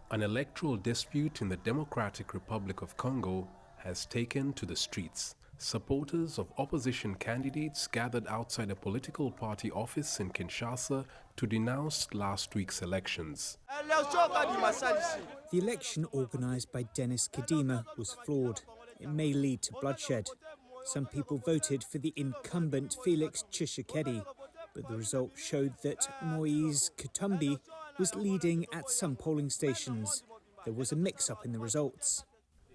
An electoral dispute in the Democratic Republic of Congo has taken to the streets. Supporters of opposition candidates gathered outside a political party office in Kinshasa to denounce last week's elections. The election organised by Denis Kadima was flawed. It may lead to bloodshed. Some people voted for the incumbent Felix Tshisekedi, but the result showed that Moise Katumbi was leading at some polling stations. There was a mix-up in the results.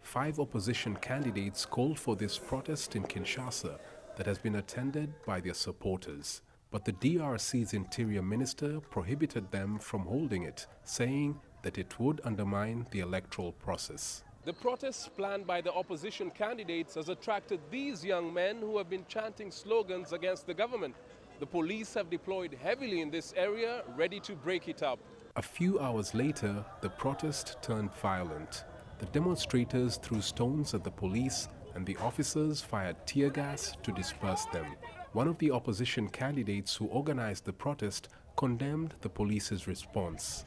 5 opposition candidates called for this protest in Kinshasa that has been attended by their supporters. But the DRC's Interior Minister prohibited them from holding it, saying that it would undermine the electoral process. The protests planned by the opposition candidates has attracted these young men who have been chanting slogans against the government. The police have deployed heavily in this area, ready to break it up. A few hours later, the protest turned violent. The demonstrators threw stones at the police and the officers fired tear gas to disperse them. One of the opposition candidates who organized the protest condemned the police's response.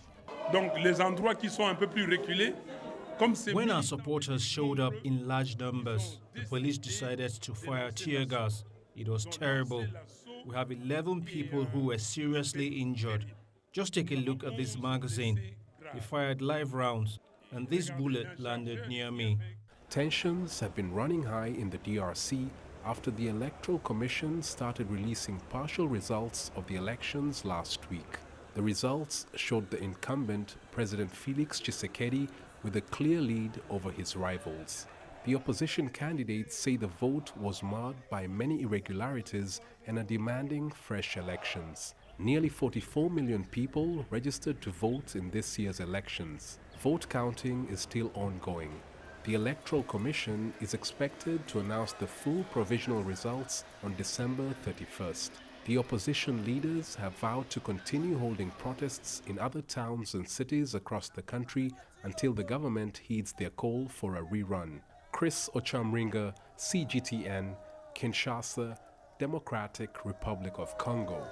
When our supporters showed up in large numbers, the police decided to fire tear gas. It was terrible. We have 11 people who were seriously injured. Just take a look at this magazine. We fired live rounds, and this bullet landed near me. Tensions have been running high in the DRC after the Electoral Commission started releasing partial results of the elections last week. The results showed the incumbent, President Felix Tshisekedi, with a clear lead over his rivals. The opposition candidates say the vote was marred by many irregularities and are demanding fresh elections. Nearly 44 million people registered to vote in this year's elections. Vote counting is still ongoing. The Electoral Commission is expected to announce the full provisional results on December 31st. The opposition leaders have vowed to continue holding protests in other towns and cities across the country until the government heeds their call for a rerun. Chris Ochamringa, CGTN, Kinshasa, Democratic Republic of Congo.